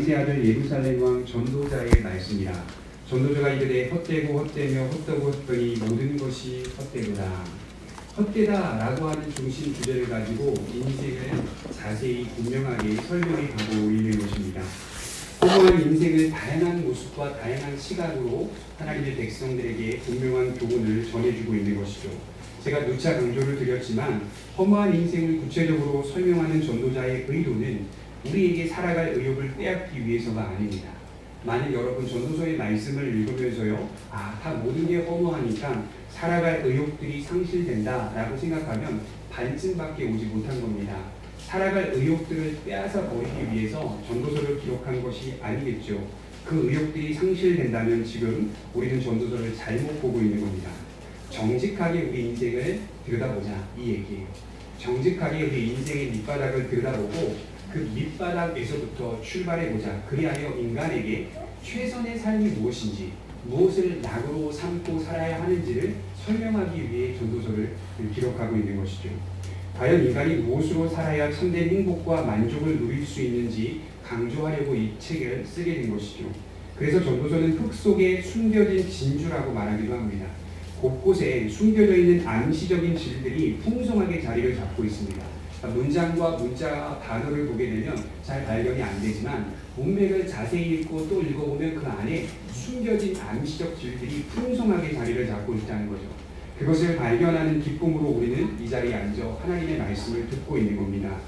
다윗의 아들 예루살렘 왕 전도자의 말씀이라. 전도자가 이르되 헛되고 헛되며 헛되고 헛되니 모든 것이 헛되도다. 헛되다라고 하는 중심 주제를 가지고 인생을 자세히 분명하게 설명해 가고 있는 것입니다. 허무한 인생을 다양한 모습과 다양한 시각으로 하나님의 백성들에게 분명한 교훈을 전해주고 있는 것이죠. 제가 누차 강조를 드렸지만 허무한 인생을 구체적으로 설명하는 전도자의 의도는 우리에게 살아갈 의욕을 빼앗기 위해서가 아닙니다. 만약 여러분 전도서의 말씀을 읽으면서요, 다 모든 게 허무하니까 살아갈 의욕들이 상실된다 라고 생각하면 반쯤밖에 오지 못한 겁니다. 살아갈 의욕들을 빼앗아 버리기 위해서 전도서를 기록한 것이 아니겠죠. 그 의욕들이 상실된다면 지금 우리는 전도서를 잘못 보고 있는 겁니다. 정직하게 우리 인생을 들여다보자, 이 얘기예요. 정직하게 우리 인생의 밑바닥을 들여다보고 그 밑바닥에서부터 출발해보자. 그리하여 인간에게 최선의 삶이 무엇인지, 무엇을 낙으로 삼고 살아야 하는지를 설명하기 위해 전도서를 기록하고 있는 것이죠. 과연 인간이 무엇으로 살아야 참된 행복과 만족을 누릴 수 있는지 강조하려고 이 책을 쓰게 된 것이죠. 그래서 전도서는 흙 속에 숨겨진 진주라고 말하기도 합니다. 곳곳에 숨겨져 있는 암시적인 질들이 풍성하게 자리를 잡고 있습니다. 문장과 문자 단어를 보게 되면 잘 발견이 안 되지만 문맥을 자세히 읽고 또 읽어보면 그 안에 숨겨진 암시적 질들이 풍성하게 자리를 잡고 있다는 거죠. 그것을 발견하는 기쁨으로 우리는 이 자리에 앉아 하나님의 말씀을 듣고 있는 겁니다.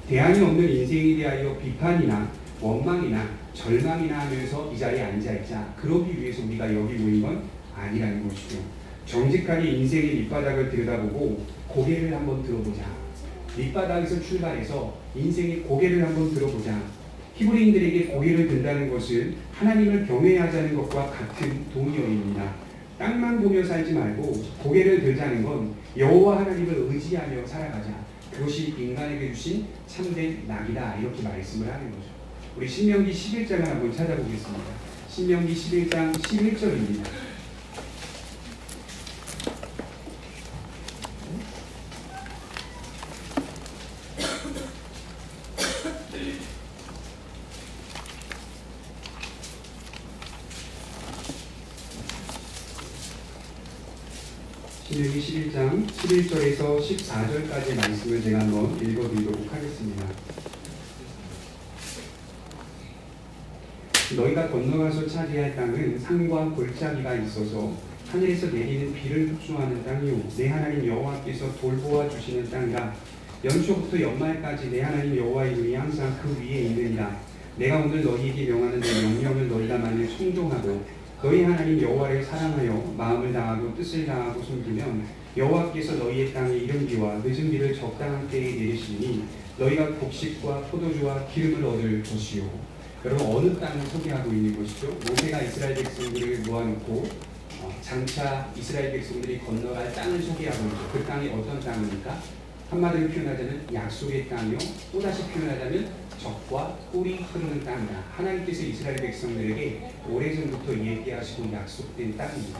대안이 없는 인생에 대하여 비판이나 원망이나 절망이나 하면서 이 자리에 앉아있자, 그러기 위해서 우리가 여기 모인 건 아니라는 것이죠. 정직하게 인생의 밑바닥을 들여다보고 고개를 한번 들어보자. 밑바닥에서 출발해서 인생의 고개를 한번 들어보자. 히브리인들에게 고개를 든다는 것은 하나님을 경외하자는 것과 같은 동의어입니다. 땅만 보며 살지 말고 고개를 들자는 건 여호와 하나님을 의지하며 살아가자. 그것이 인간에게 주신 참된 낙이다. 이렇게 말씀을 하는 거죠. 우리 신명기 11장을 한번 찾아보겠습니다. 신명기 11장 11절입니다. 신명기 11장 11절에서 14절까지 말씀을 제가 한번 읽어드리도록 하겠습니다. 너희가 건너가서 차지할 땅은 산과 골짜기가 있어서 하늘에서 내리는 비를 흡수하는 땅이요 내 하나님 여호와께서 돌보아 주시는 땅이라. 연초부터 연말까지 내 하나님 여호와의 눈이 항상 그 위에 있느니라. 내가 오늘 너희에게 명하는 내 명령을 너희가 만일 순종하고 너희 하나님 여호와를 사랑하여 마음을 다하고 뜻을 다하고 섬기면 여호와께서 너희의 땅에 이른비와 늦은 비를 적당한 때에 내리시니 너희가 곡식과 포도주와 기름을 얻을 것이요. 여러분, 어느 땅을 소개하고 있는 것이죠? 모세가 이스라엘 백성들을 모아놓고 장차 이스라엘 백성들이 건너갈 땅을 소개하고 있죠. 그 땅이 어떤 땅입니까? 한마디로 표현하자면 약속의 땅이요, 또다시 표현하자면 적과 꿀이 흐르는 땅이다. 하나님께서 이스라엘 백성들에게 오래전부터 얘기하시고 약속된 땅입니다.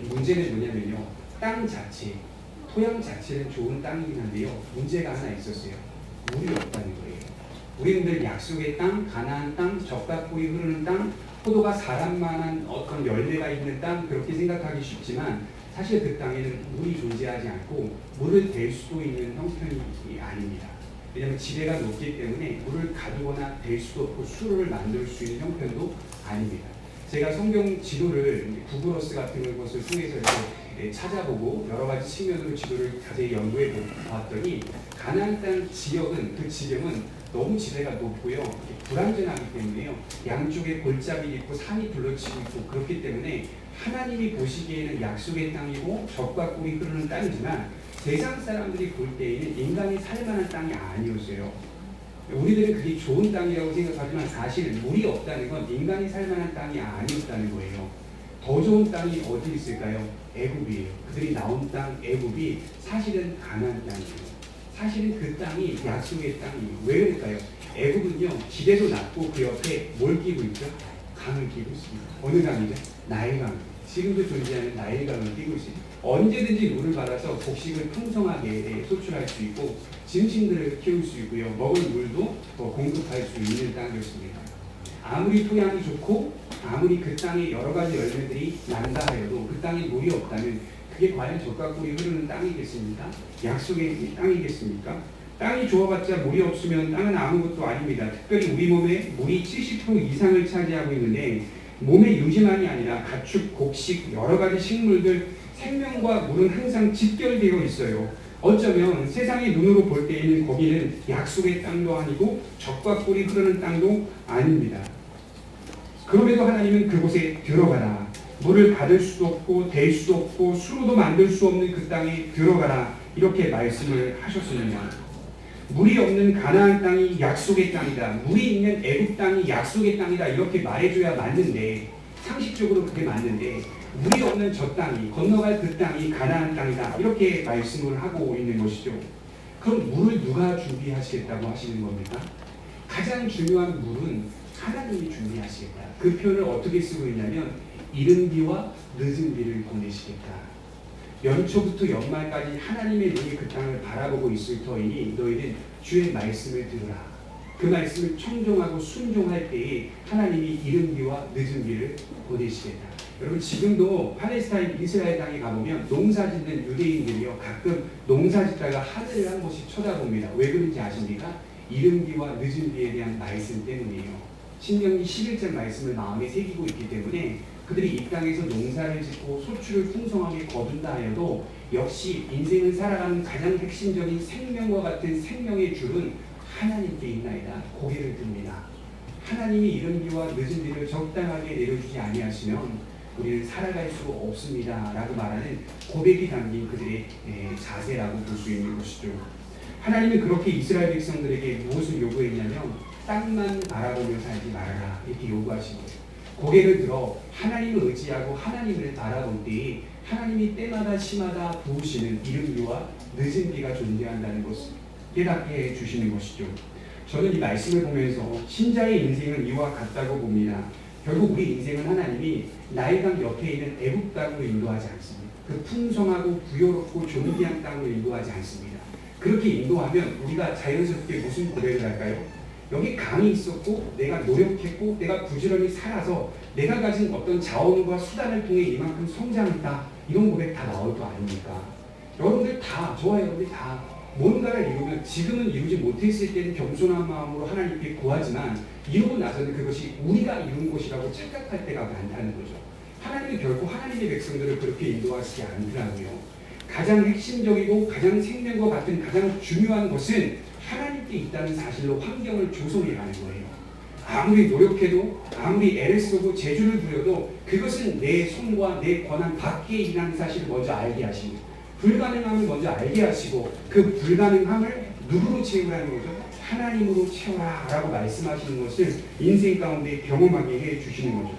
문제는 뭐냐면요, 땅 자체, 토양 자체는 좋은 땅이긴 한데요, 문제가 하나 있었어요. 물이 없다는 거예요. 우리는 늘 약속의 땅, 가나안 땅, 적과 꿀이 흐르는 땅, 포도가 자랄만한 어떤 열매가 있는 땅, 그렇게 생각하기 쉽지만 사실 그 땅에는 물이 존재하지 않고 물을 댈 수도 있는 형편이 아닙니다. 왜냐하면 지대가 높기 때문에 물을 가두거나 댈 수도 없고 수로를 만들 수 있는 형편도 아닙니다. 제가 성경 지도를 구글어스 같은 것을 통해서 이렇게 찾아보고 여러 가지 측면으로 지도를 자세히 연구해 보았더니 가나안 땅 지역은, 그 지경은 너무 지대가 높고요, 불안전하기 때문에요, 양쪽에 골짜기 있고 산이 둘러치고 있고 그렇기 때문에 하나님이 보시기에는 약속의 땅이고 적과 꿀이 흐르는 땅이지만 세상 사람들이 볼 때에는 인간이 살만한 땅이 아니었어요. 우리들은 그게 좋은 땅이라고 생각하지만 사실 물이 없다는 건 인간이 살만한 땅이 아니었다는 거예요. 더 좋은 땅이 어디 있을까요? 애굽이에요. 그들이 나온 땅 애굽이 사실은 가나안 땅이에요. 사실은 그 땅이 약속의 땅이에요. 왜 그럴까요? 애굽은요, 지대도 낮고 그 옆에 뭘 끼고 있죠? 강을 끼고 있습니다. 어느 강이죠? 나일강. 지금도 존재하는 나일강을 끼고 있습니다. 언제든지 물을 받아서 곡식을 풍성하게 소출할 수 있고 짐승들을 키울 수 있고요, 먹을 물도 공급할 수 있는 땅이었습니다. 아무리 토양이 좋고 아무리 그 땅에 여러 가지 열매들이 난다 하여도 그 땅에 물이 없다면 그게 과연 젖과 꿀이 흐르는 땅이겠습니까? 약속의 땅이겠습니까? 땅이 좋아봤자 물이 없으면 땅은 아무것도 아닙니다. 특별히 우리 몸에 물이 70% 이상을 차지하고 있는데 몸의 유지만이 아니라 가축, 곡식, 여러 가지 식물들 생명과 물은 항상 직결되어 있어요. 어쩌면 세상의 눈으로 볼 때에는 거기는 약속의 땅도 아니고 젖과 꿀이 흐르는 땅도 아닙니다. 그럼에도 하나님은 그곳에 들어가라. 물을 받을 수도 없고 댈 수도 없고 수로도 만들 수 없는 그 땅에 들어가라. 이렇게 말씀을 하셨습니다. 물이 없는 가나안 땅이 약속의 땅이다. 물이 있는 애굽 땅이 약속의 땅이다. 이렇게 말해줘야 맞는데 상식적으로 그게 맞는데 물이 없는 저 땅이 건너갈 그 땅이 가나안 땅이다. 이렇게 말씀을 하고 있는 것이죠. 그럼 물을 누가 준비하시겠다고 하시는 겁니까? 가장 중요한 물은 하나님이 준비하시겠다. 그 표현을 어떻게 쓰고 있냐면 이른 비와 늦은 비를 보내시겠다. 연초부터 연말까지 하나님의 눈이 그 땅을 바라보고 있을 터이니 너희는 주의 말씀을 들으라. 그 말씀을 청종하고 순종할 때에 하나님이 이른 비와 늦은 비를 보내시겠다. 여러분 지금도 팔레스타인 이스라엘 땅에 가보면 농사짓는 유대인들이요 가끔 농사짓다가 하늘을 한 번씩 쳐다봅니다. 왜 그런지 아십니까? 이른 비와 늦은 비에 대한 말씀 때문이에요. 신명기 11장 말씀을 마음에 새기고 있기 때문에 그들이 이 땅에서 농사를 짓고 소출을 풍성하게 거둔다 하여도 역시 인생을 살아가는 가장 핵심적인 생명과 같은 생명의 줄은 하나님께 있나이다. 고개를 듭니다. 하나님이 이른 비와 늦은 비를 적당하게 내려주지 아니하시면 우리는 살아갈 수 없습니다. 라고 말하는 고백이 담긴 그들의 자세라고 볼 수 있는 것이죠. 하나님은 그렇게 이스라엘 백성들에게 무엇을 요구했냐면 땅만 바라보며 살지 말아라. 이렇게 요구하신 거예요. 고개를 들어 하나님을 의지하고 하나님을 바라볼 때 하나님이 때마다 시마다 부으시는 이른 비와 늦은 비가 존재한다는 것을 깨닫게 해주시는 것이죠. 저는 이 말씀을 보면서 신자의 인생은 이와 같다고 봅니다. 결국 우리 인생은 하나님이 나일강 옆에 있는 애굽 땅으로 인도하지 않습니다. 그 풍성하고 부여롭고 존귀한 땅으로 인도하지 않습니다. 그렇게 인도하면 우리가 자연스럽게 무슨 고백을 할까요? 여기 강이 있었고 내가 노력했고 내가 부지런히 살아서 내가 가진 어떤 자원과 수단을 통해 이만큼 성장했다. 이런 고백 다 나올 거 아닙니까? 여러분들 다, 저와 여러분들 다 뭔가를 이루면 지금은 이루지 못했을 때는 겸손한 마음으로 하나님께 구하지만 이루고 나서는 그것이 우리가 이룬 것이라고 착각할 때가 많다는 거죠. 하나님이 결코 하나님의 백성들을 그렇게 인도하시지 않더라고요. 가장 핵심적이고 가장 생명과 같은 가장 중요한 것은 하나님께 있다는 사실로 환경을 조성해 가는 거예요. 아무리 노력해도 아무리 애를 쓰고 재주를 부려도 그것은 내 손과 내 권한 밖에 있다는 사실을 먼저 알게 하시고 불가능함을 먼저 알게 하시고 그 불가능함을 누구로 채우라는 거죠? 하나님으로 채워라 라고 말씀하시는 것을 인생 가운데 경험하게 해주시는 거죠.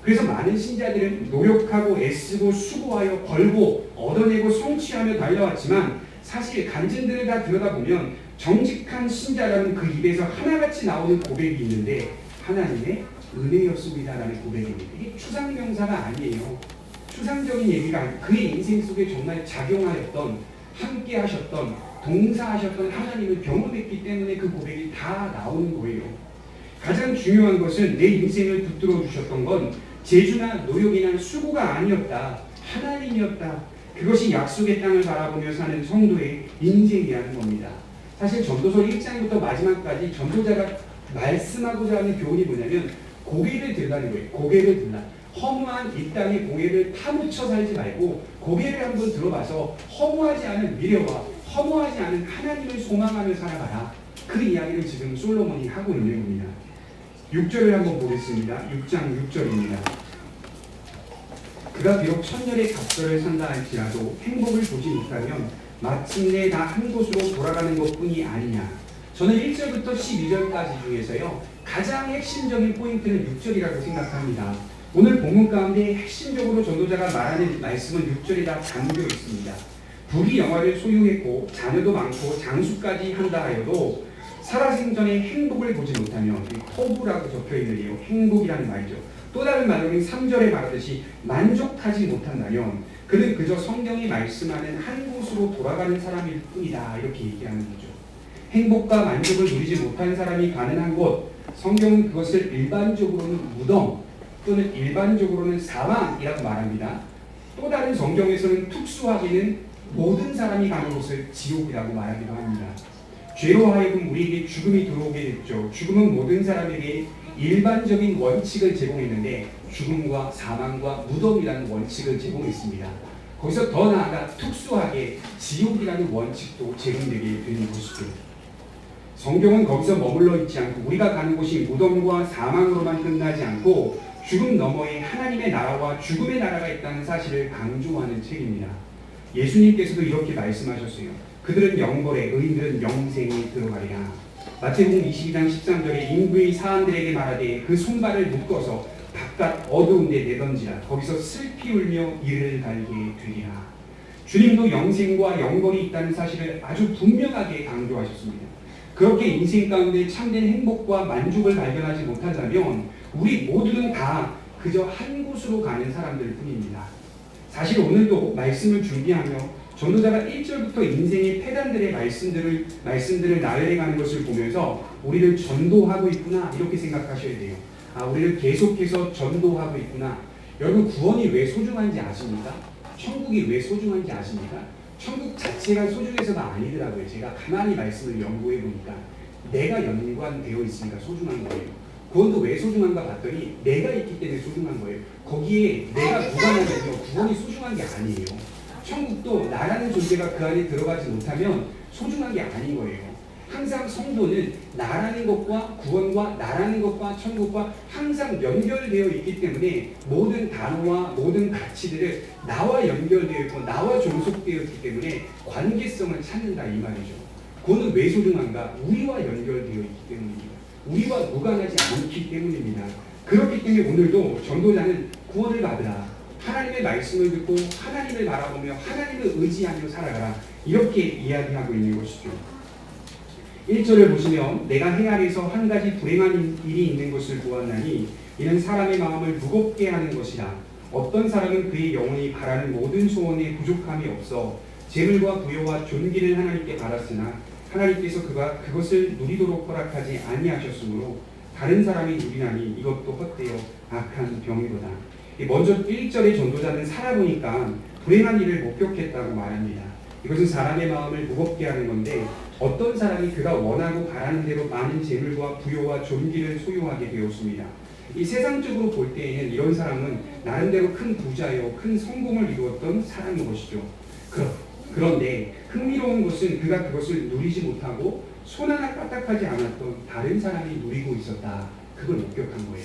그래서 많은 신자들은 노력하고 애쓰고 수고하여 벌고 얻어내고 성취하며 달려왔지만 사실 간증들을 다 들여다보면 정직한 신자라는 그 입에서 하나같이 나오는 고백이 있는데 하나님의 은혜였습니다라는 고백입니다. 이게 추상명사가 아니에요. 추상적인 얘기가 아니고 그의 인생 속에 정말 작용하였던 함께 하셨던 동사하셨던 하나님을 경험했기 때문에 그 고백이 다 나오는 거예요. 가장 중요한 것은 내 인생을 붙들어 주셨던 건 재주나 노력이나 수고가 아니었다. 하나님이었다. 그것이 약속의 땅을 바라보며 사는 성도의 인생이라는 겁니다. 사실 전도서 1장부터 마지막까지 전도자가 말씀하고자 하는 교훈이 뭐냐면 고개를 들라는 거예요. 고개를 들라. 허무한 이 땅의 공예를 파묻혀 살지 말고 고개를 한번 들어봐서 허무하지 않은 미래와 허무하지 않은 하나님을 소망하며 살아가라. 그 이야기를 지금 솔로몬이 하고 있는 겁니다. 6절을 한번 보겠습니다. 6장 6절입니다. 그가 비록 천년의 갑절을 산다 할지라도 행복을 보지 못하면 마침내 다 한 곳으로 돌아가는 것뿐이 아니냐. 저는 1절부터 12절까지 중에서요 가장 핵심적인 포인트는 6절이라고 생각합니다. 오늘 본문 가운데 핵심적으로 전도자가 말하는 말씀은 6절에 다 담겨 있습니다. 부귀 영화를 소유했고 자녀도 많고 장수까지 한다 하여도 살아생전에 행복을 보지 못하면 토부라고 적혀있는데요. 행복이라는 말이죠. 또 다른 말로는 3절에 말하듯이 만족하지 못한다면 그는 그저 성경이 말씀하는 한 곳으로 돌아가는 사람일 뿐이다. 이렇게 얘기하는 거죠. 행복과 만족을 누리지 못한 사람이 가는 한 곳, 성경은 그것을 일반적으로는 무덤 또는 일반적으로는 사망이라고 말합니다. 또 다른 성경에서는 특수하게는 모든 사람이 가는 곳을 지옥이라고 말하기도 합니다. 죄로 하여금 우리에게 죽음이 들어오게 됐죠. 죽음은 모든 사람에게 일반적인 원칙을 제공했는데 죽음과 사망과 무덤이라는 원칙을 제공했습니다. 거기서 더 나아가 특수하게 지옥이라는 원칙도 제공되게 되는 것이죠. 성경은 거기서 머물러 있지 않고 우리가 가는 곳이 무덤과 사망으로만 끝나지 않고 죽음 너머에 하나님의 나라와 죽음의 나라가 있다는 사실을 강조하는 책입니다. 예수님께서도 이렇게 말씀하셨어요. 그들은 영벌에 의인들은 영생에 들어가리라. 마태복음 22장 13절에 인부의 사람들에게 말하되 그 손발을 묶어서 바깥 어두운 데 내던지라. 거기서 슬피 울며 이를 갈게 되리라. 주님도 영생과 영벌이 있다는 사실을 아주 분명하게 강조하셨습니다. 그렇게 인생 가운데 참된 행복과 만족을 발견하지 못한다면 우리 모두는 다 그저 한 곳으로 가는 사람들 뿐입니다. 사실 오늘도 말씀을 준비하며 전도자가 1절부터 인생의 폐단들의 말씀들을 나열해가는 것을 보면서 우리를 전도하고 있구나 이렇게 생각하셔야 돼요. 우리를 계속해서 전도하고 있구나. 여러분 구원이 왜 소중한지 아십니까? 천국이 왜 소중한지 아십니까? 천국 자체가 소중해서가 아니더라고요. 제가 가만히 말씀을 연구해 보니까 내가 연관되어 있으니까 소중한 거예요. 구원도 왜 소중한가 봤더니 내가 있기 때문에 소중한 거예요. 거기에 내가 무관하면요 구원이 소중한 게 아니에요. 천국도 나라는 존재가 그 안에 들어가지 못하면 소중한 게 아닌 거예요. 항상 성도는 나라는 것과 구원과 나라는 것과 천국과 항상 연결되어 있기 때문에 모든 단어와 모든 가치들을 나와 연결되어 있고 나와 종속되어 있기 때문에 관계성을 찾는다 이 말이죠. 구원은 왜 소중한가? 우리와 연결되어 있기 때문입니다. 우리와 무관하지 않기 때문입니다. 그렇기 때문에 오늘도 전도자는 구원을 받으라. 하나님의 말씀을 듣고 하나님을 바라보며 하나님을 의지하며 살아가라. 이렇게 이야기하고 있는 것이죠. 1절을 보시면 내가 해 아래서 한 가지 불행한 일이 있는 것을 보았나니 이는 사람의 마음을 무겁게 하는 것이라. 어떤 사람은 그의 영혼이 바라는 모든 소원에 부족함이 없어 재물과 부여와 존귀를 하나님께 받았으나 하나님께서 그것을 누리도록 허락하지 아니하셨으므로 다른 사람이 누리나니 이것도 헛되어 악한 병이로다. 먼저 1절의 전도자는 살아보니까 불행한 일을 목격했다고 말합니다. 이것은 사람의 마음을 무겁게 하는 건데 어떤 사람이 그가 원하고 바라는 대로 많은 재물과 부여와 존귀를 소유하게 되었습니다. 이 세상적으로 볼 때에는 이런 사람은 나름대로 큰 부자요, 큰 성공을 이루었던 사람인 것이죠. 그런데 흥미로운 것은 그가 그것을 누리지 못하고 손 하나 까딱하지 않았던 다른 사람이 누리고 있었다. 그걸 목격한 거예요.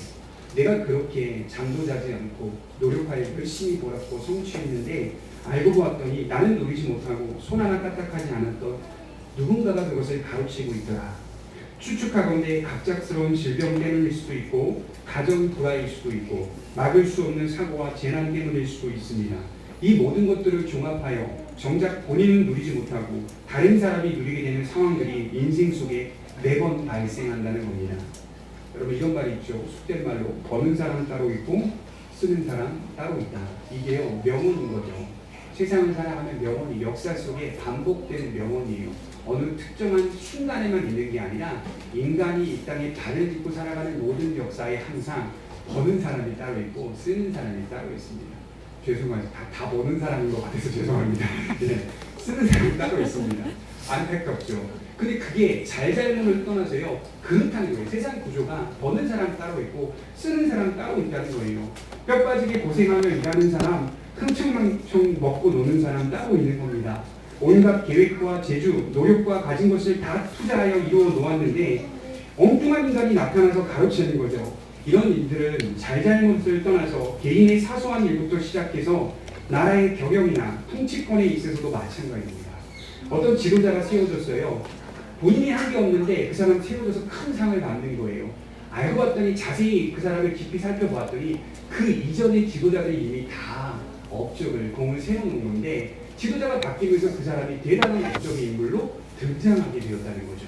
내가 그렇게 장도자지 않고 노력하여 열심히 벌었고 성취했는데 알고 보았더니 나는 누리지 못하고 손 하나 까딱하지 않았던 누군가가 그것을 가로채고 있더라. 추측하건대 갑작스러운 질병 때문일 수도 있고 가정 불화일 수도 있고 막을 수 없는 사고와 재난 때문일 수도 있습니다. 이 모든 것들을 종합하여 정작 본인은 누리지 못하고 다른 사람이 누리게 되는 상황들이 인생 속에 매번 발생한다는 겁니다. 여러분 이런 말이 있죠. 속된 말로 버는 사람 따로 있고 쓰는 사람 따로 있다. 이게요 명언인 거죠. 세상을 살아가면 명언이 역사 속에 반복되는 명언이에요. 어느 특정한 순간에만 있는 게 아니라 인간이 이 땅에 발을 딛고 살아가는 모든 역사에 항상 버는 사람이 따로 있고 쓰는 사람이 따로 있습니다. 죄송합니다. 다 보는 사람인 것 같아서 죄송합니다. 네, 쓰는 사람이 따로 있습니다. 안타깝죠. 근데 그게 잘잘못을 떠나서요. 그렇다는 거예요. 세상 구조가 버는 사람 따로 있고 쓰는 사람 따로 있다는 거예요. 뼈 빠지게 고생하며 일하는 사람, 흥청망청 먹고 노는 사람 따로 있는 겁니다. 온갖 계획과 재주, 노력과 가진 것을 다 투자하여 이루어 놓았는데 엉뚱한 인간이 나타나서 가로채는 거죠. 이런 일들은 잘잘못을 떠나서 개인의 사소한 일부터 시작해서 나라의 경영이나 통치권에 있어서도 마찬가지입니다. 어떤 지도자가 세워졌어요. 본인이 한 게 없는데 그 사람 세워져서 큰 상을 받는 거예요. 알고 봤더니 자세히 그 사람을 깊이 살펴보았더니 그 이전의 지도자들이 이미 다 업적을 공을 세워놓은 건데 지도자가 바뀌면서 그 사람이 대단한 업적의 인물로 등장하게 되었다는 거죠.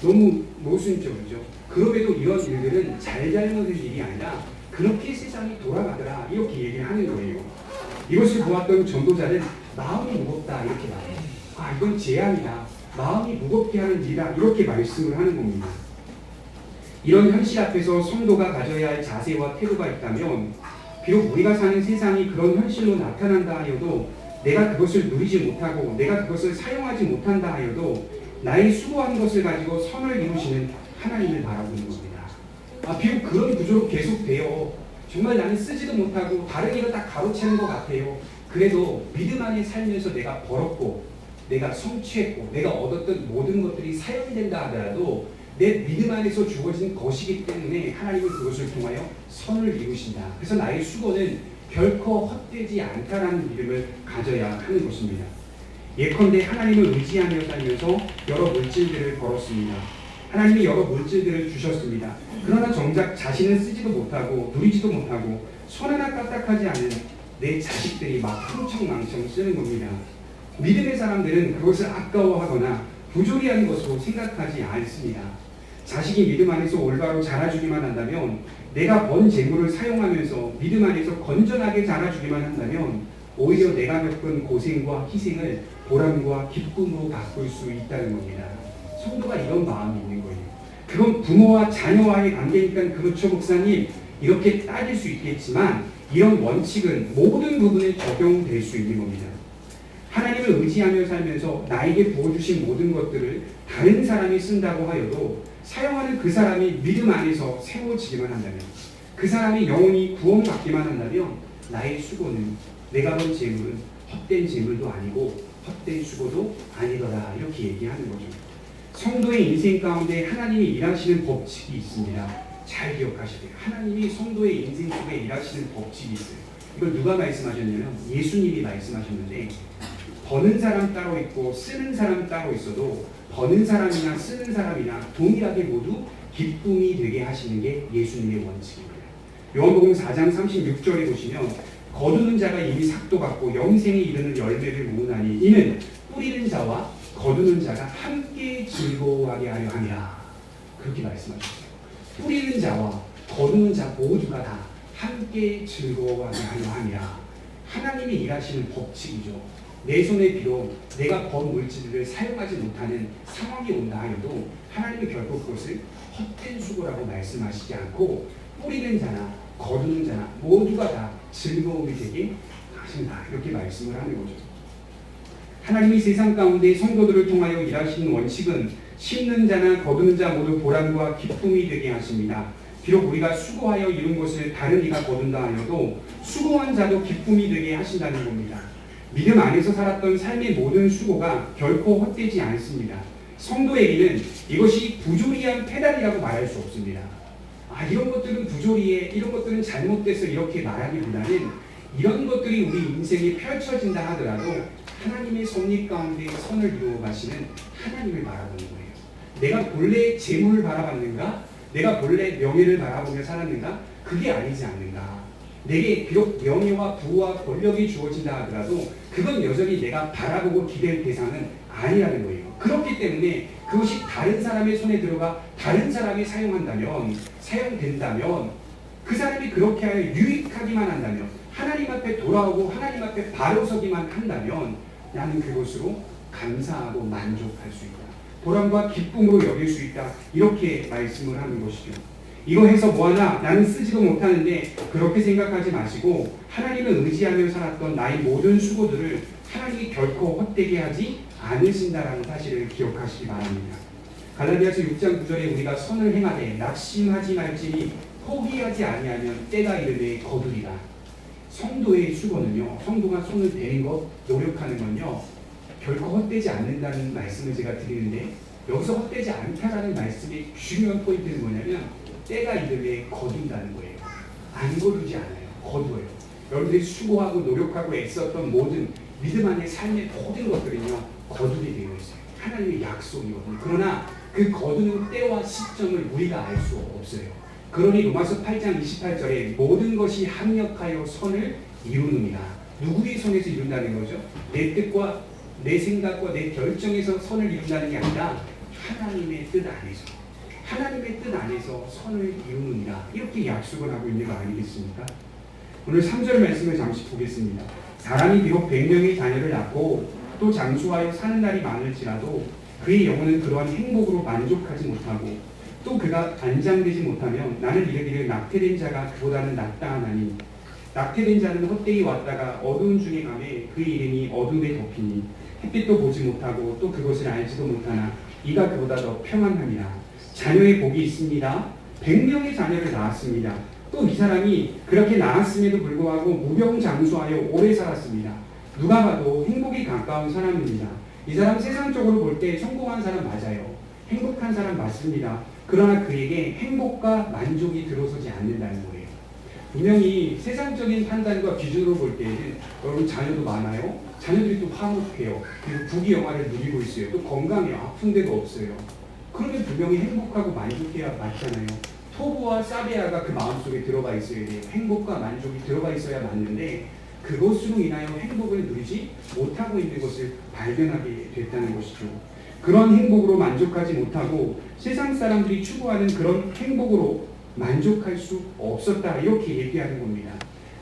너무 모순적이죠. 그럼에도 이런 일들은 잘잘못의 일이 아니라 그렇게 세상이 돌아가더라 이렇게 얘기를 하는 거예요. 이것을 보았던 전도자는 마음이 무겁다 이렇게 말해요. 이건 재앙이다. 마음이 무겁게 하는 일이다 이렇게 말씀을 하는 겁니다. 이런 현실 앞에서 성도가 가져야 할 자세와 태도가 있다면 비록 우리가 사는 세상이 그런 현실로 나타난다 하여도 내가 그것을 누리지 못하고 내가 그것을 사용하지 못한다 하여도 나의 수고한 것을 가지고 선을 이루시는 하나님을 바라보는 겁니다. 비록 그런 구조로 계속돼요. 정말 나는 쓰지도 못하고 다른 일을 다 가로채는 것 같아요. 그래도 믿음 안에 살면서 내가 벌었고 내가 성취했고 내가 얻었던 모든 것들이 사용된다 하더라도 내 믿음 안에서 주어진 것이기 때문에 하나님은 그것을 통하여 선을 이루신다. 그래서 나의 수고는 결코 헛되지 않다라는 믿음을 가져야 하는 것입니다. 예컨대 하나님을 의지하며 살면서 여러 물질들을 벌었습니다. 하나님이 여러 물질들을 주셨습니다. 그러나 정작 자신은 쓰지도 못하고 누리지도 못하고 손 하나 까딱하지 않은 내 자식들이 막 흥청망청 쓰는 겁니다. 믿음의 사람들은 그것을 아까워하거나 부조리한 것으로 생각하지 않습니다. 자식이 믿음 안에서 올바로 자라주기만 한다면, 내가 번 재물을 사용하면서 믿음 안에서 건전하게 자라주기만 한다면 오히려 내가 겪은 고생과 희생을 보람과 기쁨으로 바꿀 수 있다는 겁니다. 성도가 이런 마음이 있는 거예요. 그건 부모와 자녀와의 관계니까 그렇죠 목사님, 이렇게 따질 수 있겠지만 이런 원칙은 모든 부분에 적용될 수 있는 겁니다. 하나님을 의지하며 살면서 나에게 부어주신 모든 것들을 다른 사람이 쓴다고 하여도 사용하는 그 사람이 믿음 안에서 세워지기만 한다면, 그 사람이 영원히 구원받기만 한다면 나의 수고는, 내가 번 재물은 헛된 재물도 아니고 헛된 수고도 아니더라, 이렇게 얘기하는 거죠. 성도의 인생 가운데 하나님이 일하시는 법칙이 있습니다. 잘 기억하시고요. 하나님이 성도의 인생 속에 일하시는 법칙이 있어요. 이걸 누가 말씀하셨냐면 예수님이 말씀하셨는데, 버는 사람 따로 있고 쓰는 사람 따로 있어도 버는 사람이나 쓰는 사람이나 동일하게 모두 기쁨이 되게 하시는 게 예수님의 원칙입니다. 요한복음 4장 36절에 보시면 거두는 자가 이미 삭도 같고 영생에 이르는 열매를 모으나니 이는 뿌리는 자와 거두는 자가 함께 즐거워하게 하려 함이라, 그렇게 말씀하셨어요. 뿌리는 자와 거두는 자 모두가 다 함께 즐거워하게 하려 함이라. 하나님이 일하시는 법칙이죠. 내 손에 비록 내가 번 물질을 사용하지 못하는 상황이 온다 하여도 하나님은 결코 그것을 헛된 수고라고 말씀하시지 않고 뿌리는 자나 거두는 자나 모두가 다 즐거움이 되게 하신다, 이렇게 말씀을 하는 거죠. 하나님이 세상 가운데 성도들을 통하여 일하시는 원칙은 심는 자나 거두는 자 모두 보람과 기쁨이 되게 하십니다. 비록 우리가 수고하여 이룬 것을 다른 이가 거둔다 하여도 수고한 자도 기쁨이 되게 하신다는 겁니다. 믿음 안에서 살았던 삶의 모든 수고가 결코 헛되지 않습니다. 성도에게는 이것이 부조리한 페달이라고 말할 수 없습니다. 이런 것들은 부조리해, 이런 것들은 잘못돼서 이렇게 말하기보다는 이런 것들이 우리 인생에 펼쳐진다 하더라도 하나님의 섭리 가운데 선을 이루어 가시는 하나님을 바라보는 거예요. 내가 본래 재물을 바라봤는가? 내가 본래 명예를 바라보며 살았는가? 그게 아니지 않는가? 내게 비록 명예와 부와 권력이 주어진다 하더라도 그건 여전히 내가 바라보고 기댈 대상은 아니라는 거예요. 그렇기 때문에 그것이 다른 사람의 손에 들어가 다른 사람이 사용된다면, 그 사람이 그렇게 하여 유익하기만 한다면, 하나님 앞에 돌아오고 하나님 앞에 바로 서기만 한다면 나는 그것으로 감사하고 만족할 수 있다, 보람과 기쁨으로 여길 수 있다, 이렇게 말씀을 하는 것이죠. 이거 해서 뭐하나, 나는 쓰지도 못하는데, 그렇게 생각하지 마시고 하나님을 의지하며 살았던 나의 모든 수고들을 하나님이 결코 헛되게 하지 않으신다라는 사실을 기억하시기 바랍니다. 갈라디아서 6장 9절에 우리가 선을 행하되 낙심하지 말지니 포기하지 아니하면 때가 이르되 거두리라. 성도의 수고는요, 성도가 손을 대는 것, 노력하는 건요, 결코 헛되지 않는다는 말씀을 제가 드리는데, 여기서 헛되지 않다라는 말씀의 중요한 포인트는 뭐냐면 때가 이르되 거둔다는 거예요. 안 거두지 않아요. 거두어요. 여러분들이 수고하고 노력하고 애썼던 모든 믿음 안의 삶의 모든 것들은요, 거두게 되어 있어요. 하나님의 약속이거든요. 그러나 그 거두는 때와 시점을 우리가 알 수 없어요. 그러니 로마서 8장 28절에 모든 것이 합력하여 선을 이루느니라. 누구의 손에서 이룬다는 거죠? 내 뜻과 내 생각과 내 결정에서 선을 이룬다는 게 아니라 하나님의 뜻 안에서, 하나님의 뜻 안에서 선을 이루느니라, 이렇게 약속을 하고 있는 거 아니겠습니까? 오늘 3절 말씀을 잠시 보겠습니다. 사람이 비록 100명의 자녀를 낳고 또 장수하여 사는 날이 많을지라도 그의 영혼은 그러한 행복으로 만족하지 못하고 또 그가 안장되지 못하면 나는 이르기를 낙태된 자가 그보다는 낫다 하나니 낙태된 자는 헛되이 왔다가 어두운 중에 가매 그 이름이 어둠에 덮이니 햇빛도 보지 못하고 또 그것을 알지도 못하나 이가 그보다 더 평안함이라. 자녀의 복이 있습니다. 100명의 자녀를 낳았습니다. 또 이 사람이 그렇게 낳았음에도 불구하고 무병장수하여 오래 살았습니다. 누가 봐도 행복이 가까운 사람입니다. 이 사람 세상적으로 볼 때 성공한 사람 맞아요. 행복한 사람 맞습니다. 그러나 그에게 행복과 만족이 들어서지 않는다는 거예요. 분명히 세상적인 판단과 기준으로 볼 때에는 여러분 자녀도 많아요. 자녀들이 또 화목해요. 그리고 부귀영화를 누리고 있어요. 또 건강해요. 아픈 데도 없어요. 그러면 분명히 행복하고 만족해야 맞잖아요. 토부와 사베아가 그 마음속에 들어가 있어야 돼요. 행복과 만족이 들어가 있어야 맞는데 그것으로 인하여 행복을 누리지 못하고 있는 것을 발견하게 됐다는 것이죠. 그런 행복으로 만족하지 못하고 세상 사람들이 추구하는 그런 행복으로 만족할 수 없었다 이렇게 얘기하는 겁니다.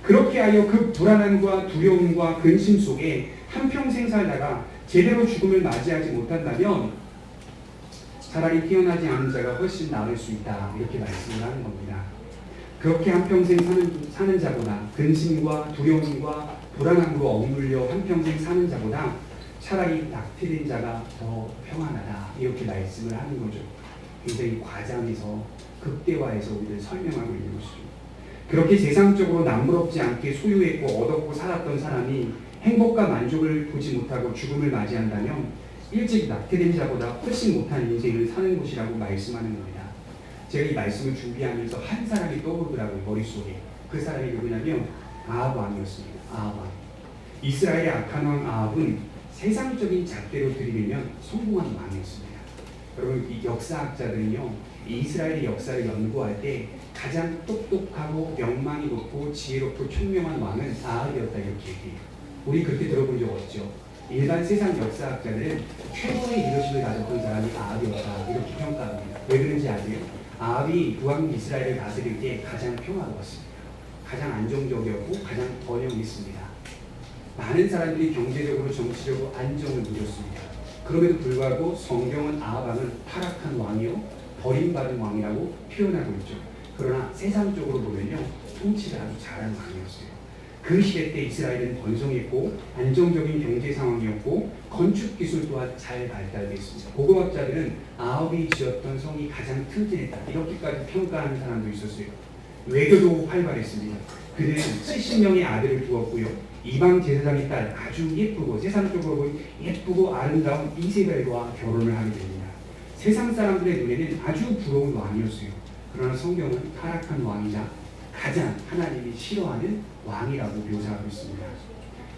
그렇게 하여 그 불안함과 두려움과 근심 속에 한평생 살다가 제대로 죽음을 맞이하지 못한다면 차라리 태어나지 않은 자가 훨씬 나을 수 있다 이렇게 말씀을 하는 겁니다. 그렇게 한평생 사는 자보다 근심과 두려움과 불안함으로 억눌려 한평생 사는 자보다 차라리 낙태된 자가 더 평안하다 이렇게 말씀을 하는 거죠. 굉장히 과장해서 극대화해서 우리를 설명하고 있는 것이죠. 그렇게 세상적으로 남부럽지 않게 소유했고 얻었고 살았던 사람이 행복과 만족을 보지 못하고 죽음을 맞이한다면 일찍 낙태된 자보다 훨씬 못한 인생을 사는 것이라고 말씀하는 겁니다. 제가 이 말씀을 준비하면서 한 사람이 떠오르더라고요. 머릿속에. 그 사람이 누구냐면 아합 왕이었습니다. 아합 왕. 이스라엘의 악한 왕 아합은 세상적인 잣대로 들이밀면 성공한 왕이었습니다. 여러분 이 역사학자들은요 이스라엘의 역사를 연구할 때 가장 똑똑하고 명망이 높고 지혜롭고 총명한 왕은 아합이었다 이렇게 얘기해요. 우리 그렇게 들어본 적 없죠. 일반 세상 역사학자들은 최고의 리더십을 가졌던 사람이 아합이었다 이렇게 평가합니다. 왜 그런지 아세요? 아합이 북왕 이스라엘을 다스릴 때 가장 평화로웠습니다. 가장 안정적이었고 가장 번영했습니다. 많은 사람들이 경제적으로 정치적으로 안정을 누렸습니다. 그럼에도 불구하고 성경은 아합 왕을 타락한 왕이요 버림받은 왕이라고 표현하고 있죠. 그러나 세상적으로 보면요 통치를 아주 잘한 왕이었어요. 그 시대 때 이스라엘은 번성했고 안정적인 경제 상황이었고 건축 기술 또한 잘 발달됐습니다. 고고학자들은 아합이 지었던 성이 가장 튼튼했다 이렇게까지 평가하는 사람도 있었어요. 외교도 활발했습니다. 그는 70명의 아들을 두었고요. 이방 제사장의 딸 아주 예쁘고 세상적으로 보면 예쁘고 아름다운 이세벨과 결혼을 하게 됩니다. 세상 사람들의 눈에는 아주 부러운 왕이었어요. 그러나 성경은 타락한 왕이자 가장 하나님이 싫어하는 왕이라고 묘사하고 있습니다.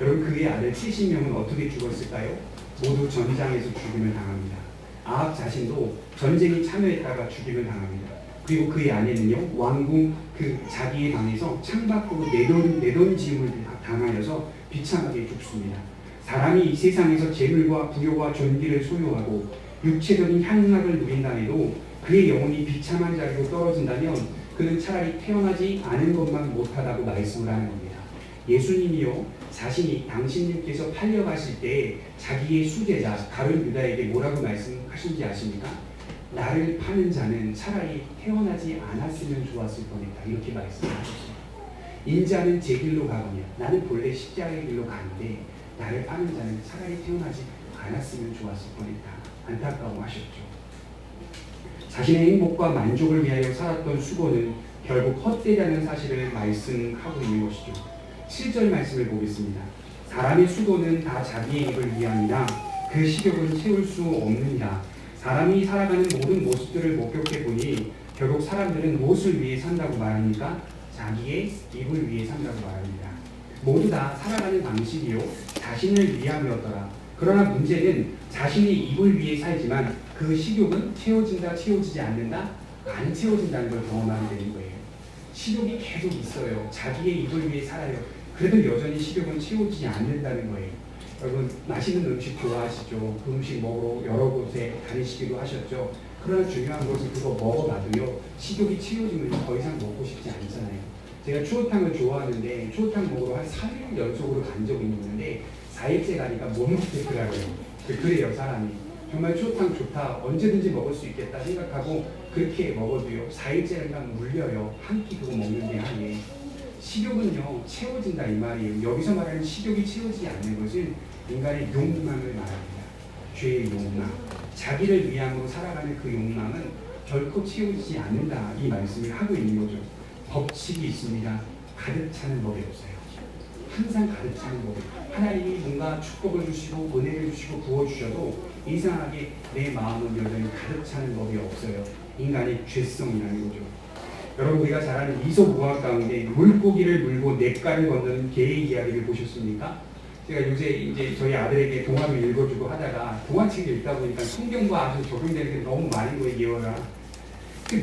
여러분 그의 아들 70명은 어떻게 죽었을까요? 모두 전장에서 죽임을 당합니다. 아합 자신도 전쟁에 참여했다가 죽임을 당합니다. 그리고 그의 아내는요 왕궁 그 자기의 방에서 창밖으로 내던짐을 당하여서 비참하게 죽습니다. 사람이 이 세상에서 재물과 부요와 존귀를 소유하고 육체적인 향락을 누린다 해도 그의 영혼이 비참한 자리로 떨어진다면 그는 차라리 태어나지 않은 것만 못하다고 말씀을 하는 겁니다. 예수님이요 자신이 당신님께서 팔려가실 때 자기의 수제자 가룟 유다에게 뭐라고 말씀하신지 아십니까? 나를 파는 자는 차라리 태어나지 않았으면 좋았을 뻔했다 이렇게 말씀하셨습니다. 인자는 제 길로 가거냐 나는 본래 십자가의 길로 가는데 나를 파는 자는 차라리 태어나지 않았으면 좋았을 뻔했다 안타까워하셨죠. 자신의 행복과 만족을 위하여 살았던 수고는 결국 헛되다는 사실을 말씀하고 있는 것이죠. 7절 말씀을 보겠습니다. 사람의 수고는 다 자기의 입을 위함이라 그 식욕은 채울 수 없느니라. 사람이 살아가는 모든 모습들을 목격해 보니 결국 사람들은 무엇을 위해 산다고 말합니까? 자기의 입을 위해 산다고 말합니다. 모두 다 살아가는 방식이요 자신을 위함이었더라. 그러나 문제는 자신의 입을 위해 살지만 그 식욕은 채워진다 채워지지 않는다 안 채워진다는 걸 경험하게 되는 거예요. 식욕이 계속 있어요. 자기의 입을 위해 살아요. 그래도 여전히 식욕은 채워지지 않는다는 거예요. 여러분 맛있는 음식 좋아하시죠? 그 음식 먹으러 여러 곳에 다니시기도 하셨죠? 그러나 중요한 것은 그거 먹어봐도요 식욕이 채워지면 더 이상 먹고 싶지 않잖아요. 제가 추어탕을 좋아하는데 추어탕 먹으러 한 3일 연속으로 간 적이 있는데 4일째 가니까 못 먹겠더라고요. 그래요 사람이. 정말 좋다 언제든지 먹을 수 있겠다 생각하고 그렇게 먹어도요 4일째랑 물려요. 한 끼 그거 먹는 게 아니에요. 식욕은요 채워진다 이 말이에요. 여기서 말하는 식욕이 채워지지 않는 것은 인간의 욕망을 말합니다. 죄의 욕망, 자기를 위함으로 살아가는 그 욕망은 결코 채워지지 않는다 이 말씀을 하고 있는 거죠. 법칙이 있습니다. 가득 차는 법이 없어요. 항상 가득 차는 법이. 하나님이 뭔가 축복을 주시고 은혜를 주시고 부어주셔도 이상하게 내 마음은 여전히 가득 차는 법이 없어요. 인간의 죄성이라는 거죠. 여러분 우리가 잘 아는 이솝우화 가운데 물고기를 물고 냇가를 건너는 개의 이야기를 보셨습니까? 제가 요새 이제 저희 아들에게 동화를 읽어주고 하다가 동화책을 읽다 보니까 성경과 아주 적용되는 게 너무 많은 거예요. 예어가.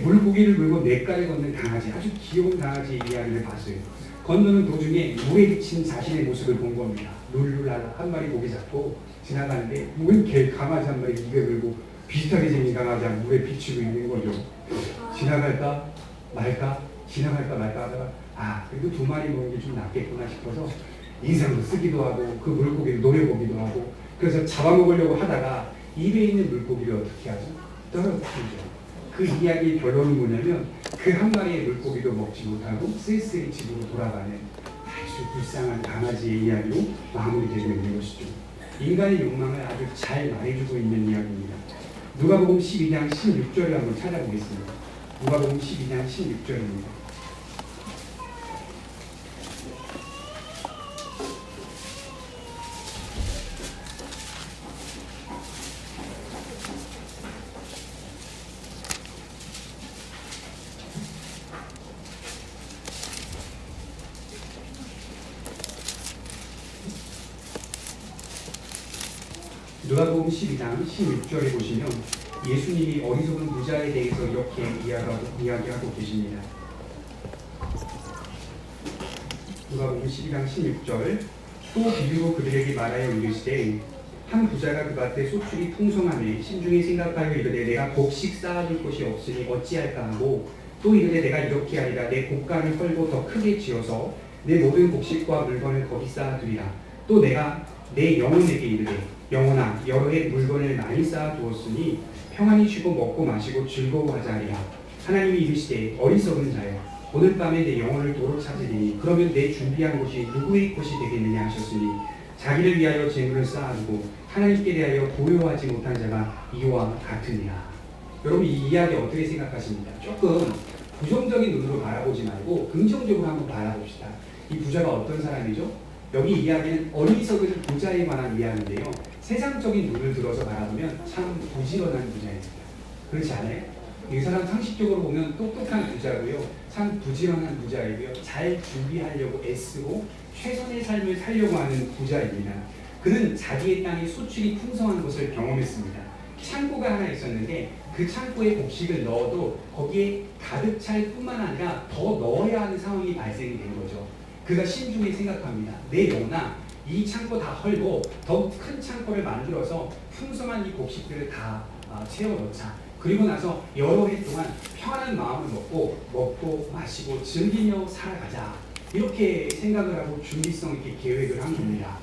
물고기를 물고 냇가를 걷는 강아지, 아주 귀여운 강아지 이야기를 봤어요. 건너는 도중에 물에 비친 자신의 모습을 본 겁니다. 룰루랄라 한 마리 고기 잡고 지나가는데 개 강아지 한 마리 입에 물고 비슷하게 생긴 강아지가 물에 비치고 있는 거죠. 지나갈까 말까 하다가 그래도 두 마리 먹는 게 좀 낫겠구나 싶어서 인상도 쓰기도 하고 그 물고기를 노려보기도 하고 그래서 잡아먹으려고 하다가 입에 있는 물고기를 어떻게 하죠? 떨어뜨리죠. 그 이야기의 결론은 뭐냐면 그 한 마리의 물고기도 먹지 못하고 쓸쓸히 집으로 돌아가는 아주 불쌍한 강아지의 이야기로 마무리되고 있는 것이죠. 인간의 욕망을 아주 잘 말해주고 있는 이야기입니다. 누가복음 12장 16절을 한번 찾아보겠습니다. 누가복음 12장 16절입니다. 누가복음 12장 16절에 보시면 예수님이 어리석은 부자에 대해서 이렇게 이야기하고 계십니다. 누가복음 12장 16절 또 비유로 그들에게 말하여 이르시되 한 부자가 그 밭에 소출이 풍성하매 심중에 생각하여 이르되 내가 곡식 쌓아둘 곳이 없으니 어찌할까 하고 또 이르되 내가 이렇게 하리라 내 곡간을 헐고 더 크게 지어서 내 모든 곡식과 물건을 거기 쌓아두리라 또 내가 내 영혼에게 이르되 영혼아 여러 해 물건을 많이 쌓아두었으니 평안히 쉬고 먹고 마시고 즐거워하자 하리라. 하나님이 이르시되 어리석은 자여 오늘 밤에 내 영혼을 도로 찾으리니 그러면 내 준비한 곳이 누구의 곳이 되겠느냐 하셨으니 자기를 위하여 재물을 쌓아두고 하나님께 대하여 보효하지 못한 자가 이와 같으니라. 여러분 이 이야기 어떻게 생각하십니까? 조금 부정적인 눈으로 바라보지 말고 긍정적으로 한번 바라봅시다. 이 부자가 어떤 사람이죠? 여기 이야기는 어리석은 부자에 관한 이야기인데요. 세상적인 눈을 들어서 바라보면 참 부지런한 부자입니다. 그렇지 않아요? 이 사람 상식적으로 보면 똑똑한 부자고요. 참 부지런한 부자이고요. 잘 준비하려고 애쓰고 최선의 삶을 살려고 하는 부자입니다. 그는 자기의 땅에 소출이 풍성한 것을 경험했습니다. 창고가 하나 있었는데 그 창고에 곡식을 넣어도 거기에 가득 찰 뿐만 아니라 더 넣어야 하는 상황이 발생이 된 거죠. 그가 신중히 생각합니다. 내 영혼아 이 창고 다 헐고 더 큰 창고를 만들어서 풍성한 이 곡식들을 다 채워넣자. 그리고 나서 여러 해 동안 평안한 마음을 먹고 마시고 즐기며 살아가자. 이렇게 생각을 하고 준비성 있게 계획을 한 겁니다.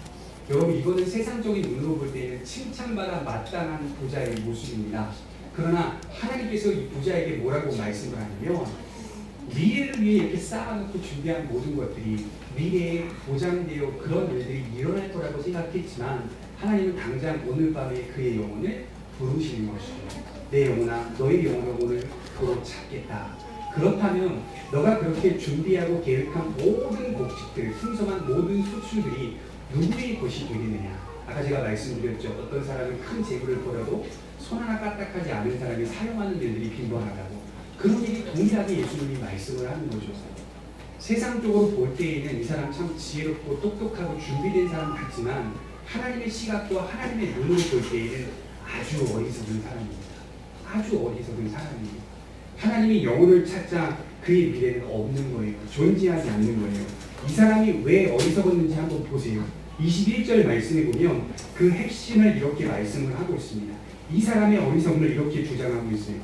여러분 이거는 세상적인 눈으로 볼 때는 칭찬받아 마땅한 부자의 모습입니다. 그러나 하나님께서 이 부자에게 뭐라고 말씀을 하냐면 미래를 위해 이렇게 쌓아놓고 준비한 모든 것들이 미래에 보장되어 그런 일들이 일어날 거라고 생각했지만 하나님은 당장 오늘 밤에 그의 영혼을 부르시는 것이죠. 내 영혼아 너의 영혼을 오늘 도로 찾겠다. 그렇다면 너가 그렇게 준비하고 계획한 모든 곡식들, 풍성한 모든 소출들이 누구의 것이 되겠느냐. 아까 제가 말씀드렸죠. 어떤 사람은 큰 재물을 벌어도 손 하나 까딱하지 않은 사람이 사용하는 일들이 빈번하다고. 그런 일이 동일하게 예수님이 말씀을 하는 거죠. 세상적으로 볼 때에는 이 사람 참 지혜롭고 똑똑하고 준비된 사람 같지만 하나님의 시각과 하나님의 눈으로 볼 때에는 아주 어리석은 사람입니다. 아주 어리석은 사람입니다. 하나님이 영혼을 찾자 그의 미래는 없는 거예요. 존재하지 않는 거예요. 이 사람이 왜 어리석었는지 한번 보세요. 21절 말씀에 보면 그 핵심을 이렇게 말씀을 하고 있습니다. 이 사람의 어리석음을 이렇게 주장하고 있어요.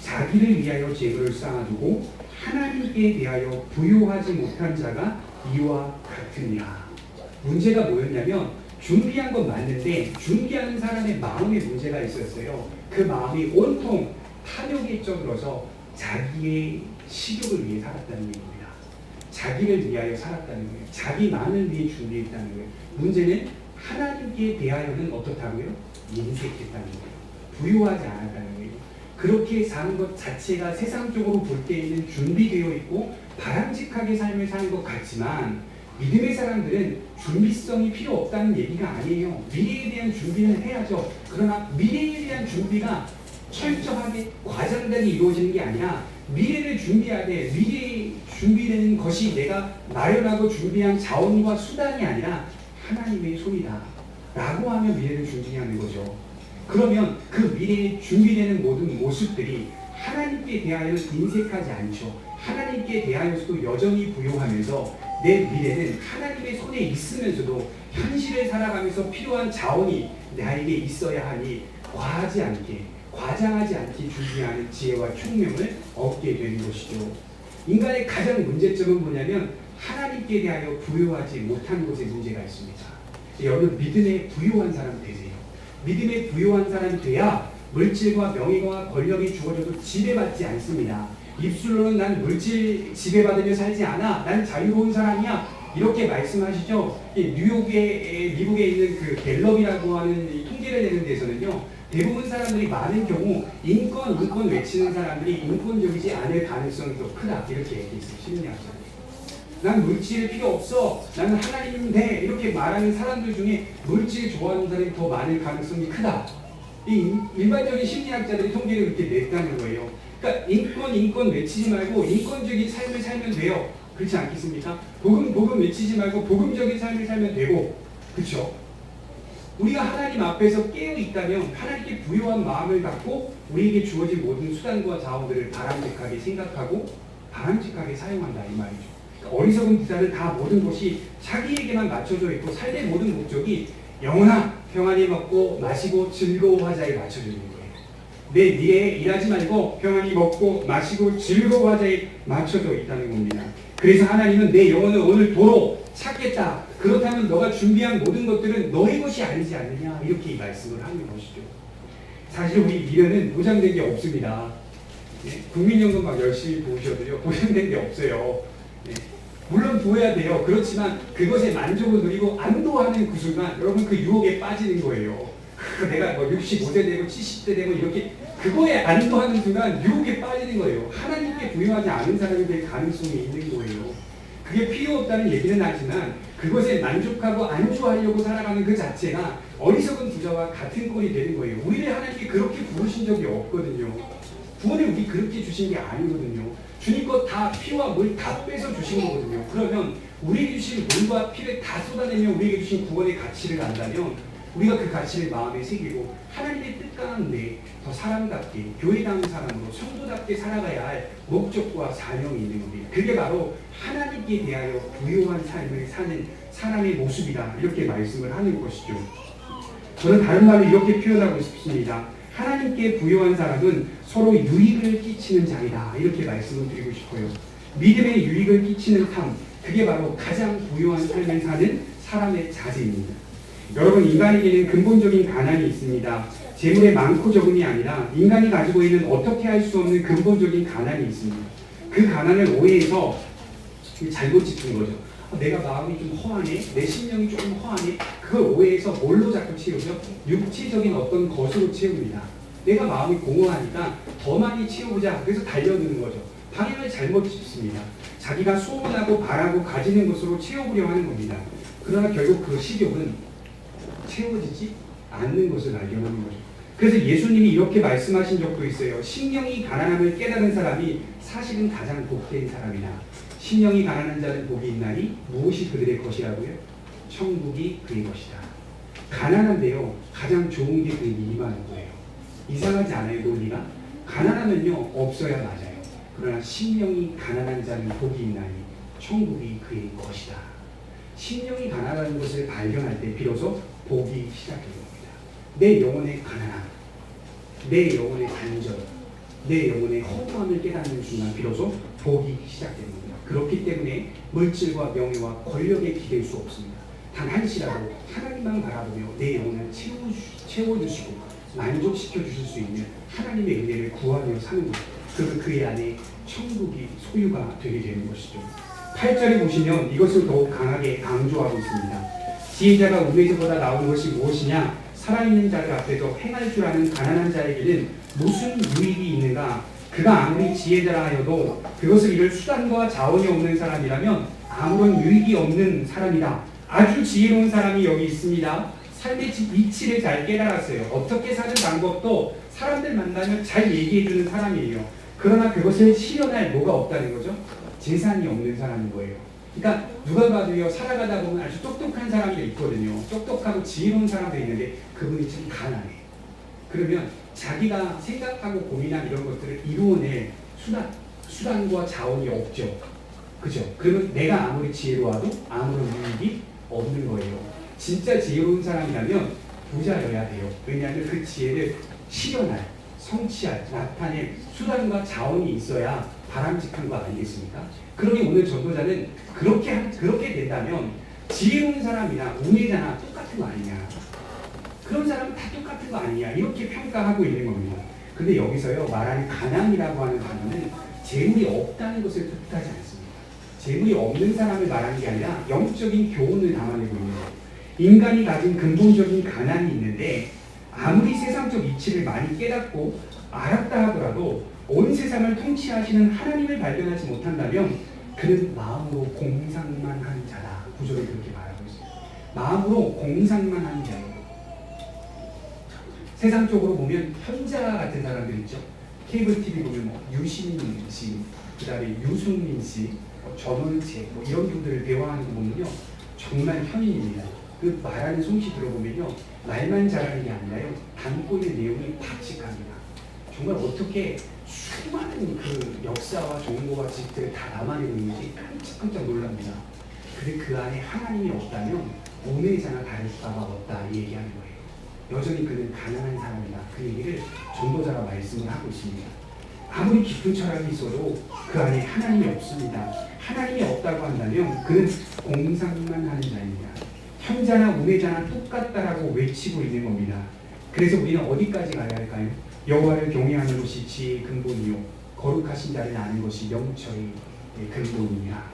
자기를 위하여 재물을 쌓아두고 하나님께 대하여 부요하지 못한 자가 이와 같으니라. 문제가 뭐였냐면 준비한 건 맞는데 준비하는 사람의 마음에 문제가 있었어요. 그 마음이 온통 탐욕에 쩌들어서 자기의 식욕을 위해 살았다는 얘기입니다. 자기를 위하여 살았다는 거예요. 자기만을 위해 준비했다는 거예요. 문제는 하나님께 대하여는 어떻다고요? 인색했다는 거예요. 부유하지 않았다는 거예요. 그렇게 사는 것 자체가 세상적으로 볼 때에는 준비되어 있고 바람직하게 삶을 사는 것 같지만 믿음의 사람들은 준비성이 필요 없다는 얘기가 아니에요. 미래에 대한 준비는 해야죠. 그러나 미래에 대한 준비가 철저하게 과장되게 이루어지는 게 아니라 미래를 준비하되 미래에 준비되는 것이 내가 마련하고 준비한 자원과 수단이 아니라 하나님의 손이다 라고 하면 미래를 준비하는 거죠. 그러면 그 미래에 준비되는 모든 모습들이 하나님께 대하여 인색하지 않죠. 하나님께 대하여서도 여전히 부요하면서 내 미래는 하나님의 손에 있으면서도 현실을 살아가면서 필요한 자원이 나에게 있어야 하니 과하지 않게 과장하지 않게 준비하는 지혜와 총명을 얻게 되는 것이죠. 인간의 가장 문제점은 뭐냐면 하나님께 대하여 부요하지 못한 것에 문제가 있습니다. 여러분 믿음에 부요한 사람 되세요. 믿음에 부요한 사람이 돼야 물질과 명예와 권력이 주어져도 지배받지 않습니다. 입술로는 난 물질 지배받으며 살지 않아. 난 자유로운 사람이야. 이렇게 말씀하시죠. 뉴욕에 미국에 있는 그 갤럽이라고 하는 통계를 내는 데서는요. 대부분 사람들이 많은 경우 인권 외치는 사람들이 인권적이지 않을 가능성이 더 크다. 이렇게 얘기했어요. 심리학자들이. 난 물질 필요 없어. 나는 하나님 돼. 이렇게 말하는 사람들 중에 물질 좋아하는 사람이 더 많을 가능성이 크다. 이 일반적인 심리학자들이 통계를 그렇게 냈다는 거예요. 그러니까 인권 외치지 말고 인권적인 삶을 살면 돼요. 그렇지 않겠습니까? 복음 외치지 말고 복음적인 삶을 살면 되고, 그렇죠? 우리가 하나님 앞에서 깨어 있다면 하나님께 부요한 마음을 갖고 우리에게 주어진 모든 수단과 자원들을 바람직하게 생각하고 바람직하게 사용한다 이 말이죠. 어리석은 부자는 다 모든 것이 자기에게만 맞춰져 있고 삶의 모든 목적이 영원하 평안히 먹고 마시고 즐거워하자에 맞춰져 있는 거예요. 내 미래에 일하지 말고 평안히 먹고 마시고 즐거워하자에 맞춰져 있다는 겁니다. 그래서 하나님은 내 영혼을 오늘 도로 찾겠다. 그렇다면 너가 준비한 모든 것들은 너의 것이 아니지 않느냐 이렇게 이 말씀을 하는 것이죠. 사실 우리 미래는 보장된 게 없습니다. 국민연금 막 열심히 보셔도요 보장된 게 없어요. 물론 보여야 돼요. 그렇지만 그것에 만족을 누리고 안도하는 그 순간 여러분 그 유혹에 빠지는 거예요. 내가 뭐 65세 되고 70대 되고 이렇게 그거에 안도하는 순간 유혹에 빠지는 거예요. 하나님께 부여하지 않은 사람이 될 가능성이 있는 거예요. 그게 필요 없다는 얘기는 하지만 그것에 만족하고 안주하려고 살아가는 그 자체가 어리석은 부자와 같은 꼴이 되는 거예요. 우리를 하나님께 그렇게 부르신 적이 없거든요. 구원을 우리 그렇게 주신 게 아니거든요. 주님 것 다 피와 물 다 빼서 주신 거거든요. 그러면 우리에게 주신 물과 피를 다 쏟아내면 우리에게 주신 구원의 가치를 안다면 우리가 그 가치를 마음에 새기고 하나님의 뜻 가운데 더 사람답게 교회다운 사람으로 성도답게 살아가야 할 목적과 사명이 있는 겁니다. 그게 바로 하나님께 대하여 부요한 삶을 사는 사람의 모습이다. 이렇게 말씀을 하는 것이죠. 저는 다른 말로 이렇게 표현하고 싶습니다. 하나님께 부요한 사람은 서로 유익을 끼치는 자이다. 이렇게 말씀을 드리고 싶어요. 믿음의 유익을 끼치는 삶, 그게 바로 가장 부요한 삶을 사는 사람의 자세입니다. 여러분 인간에게는 근본적인 가난이 있습니다. 재물의 많고 적음이 아니라 인간이 가지고 있는 어떻게 할 수 없는 근본적인 가난이 있습니다. 그 가난을 오해해서 잘못 짚은 거죠. 내가 마음이 좀 허하네, 내 심령이 조금 허하네. 그걸 오해해서 뭘로 자꾸 채우죠? 육체적인 어떤 것으로 채웁니다. 내가 마음이 공허하니까 더 많이 채우자. 그래서 달려드는 거죠. 방향을 잘못 짚습니다. 자기가 소원하고 바라고 가지는 것으로 채워보려 하는 겁니다. 그러나 결국 그 식욕은 채워지지 않는 것을 발견하는 거죠. 그래서 예수님이 이렇게 말씀하신 적도 있어요. 심령이 가난함을 깨달은 사람이 사실은 가장 복된 사람이다. 심령이 가난한 자는 복이 있나니 무엇이 그들의 것이라고요? 천국이 그의 것이다. 가난한데요 가장 좋은 게 그에게 임하는 거예요. 이상하지 않아요 논리가? 가난하면요 없어야 맞아요. 그러나 심령이 가난한 자는 복이 있나니 천국이 그의 것이다. 심령이 가난한 것을 발견할 때 비로소 복이 시작되는 겁니다. 내 영혼의 가난함, 내 영혼의 단절, 내 영혼의 허무함을 깨닫는 순간 비로소 복이 시작되는 겁니다. 그렇기 때문에 물질과 명예와 권력에 기댈 수 없습니다. 단 한시라도 하나님만 바라보며 내 영혼을 채워주시고 만족시켜 주실 수 있는 하나님의 은혜를 구하며 사는 것. 그리고 그의 안에 천국이 소유가 되게 되는 것이죠. 8절에 보시면 이것을 더욱 강하게 강조하고 있습니다. 지혜자가 우매자보다 나온 것이 무엇이냐? 살아있는 자들 앞에서 행할 줄 아는 가난한 자에게는 무슨 유익이 있는가? 그가 아무리 지혜자라 하여도 그것을 이룰 수단과 자원이 없는 사람이라면 아무런 유익이 없는 사람이다. 아주 지혜로운 사람이 여기 있습니다. 삶의 이치를 잘 깨달았어요. 어떻게 사는 방법도 사람들 만나면 잘 얘기해주는 사람이에요. 그러나 그것을 실현할 뭐가 없다는 거죠? 재산이 없는 사람인 거예요. 그러니까 누가 봐도요, 살아가다 보면 아주 똑똑한 사람이 있거든요. 똑똑하고 지혜로운 사람도 있는데 그분이 참 가난해. 그러면 자기가 생각하고 고민한 이런 것들을 이루어낼 수단과 자원이 없죠. 그죠? 그러면 내가 아무리 지혜로워도 아무런 유익이 없는 거예요. 진짜 지혜로운 사람이라면 부자여야 돼요. 왜냐하면 그 지혜를 실현할, 성취할, 나타낼 수단과 자원이 있어야 바람직한 거 아니겠습니까? 그러니 오늘 전도자는 그렇게 된다면 지혜로운 사람이나 우매자나 똑같은 거 아니냐? 그런 사람은 다 똑같은 거 아니냐? 이렇게 평가하고 있는 겁니다. 근데 여기서요, 말하는 가난이라고 하는 단어는 재물이 없다는 것을 뜻하지 않습니다. 재물이 없는 사람을 말하는 게 아니라 영적인 교훈을 담아내고 있는 거예요. 인간이 가진 근본적인 가난이 있는데 아무리 세상적 이치를 많이 깨닫고 알았다 하더라도 온 세상을 통치하시는 하나님을 발견하지 못한다면 그는 마음으로 공상만 하는 자다. 구절을 그렇게 말하고 있어요. 마음으로 공상만 하는 자예요. 세상적으로 보면 현자 같은 사람들 있죠. 케이블 TV 보면 유시민 씨, 그 다음에 유승민 씨, 전원책 이런 분들을 대화하는 거 보면요, 정말 현인입니다. 그 말하는 솜씨 들어보면요, 말만 잘하는 게 아니라요, 담고 있는 내용이 박식합니다. 정말 어떻게 수많은 그 역사와 정보와 지식들을 다 담아내고 있는지 깜짝깜짝 놀랍니다. 근데 그 안에 하나님이 없다면 우매자나 다를 바가 없다, 이 얘기하는 거예요. 여전히 그는 가난한 사람이다. 그 얘기를 전도자가 말씀을 하고 있습니다. 아무리 깊은 철학이 있어도 그 안에 하나님이 없습니다. 하나님이 없다고 한다면 그는 공상만 하는 자입니다. 현자나 우매자나 똑같다라고 외치고 있는 겁니다. 그래서 우리는 어디까지 가야 할까요? 여호와를 경외하는 것이 지혜의 근본이요 거룩하신 자를 아는 것이 영처의 근본이야.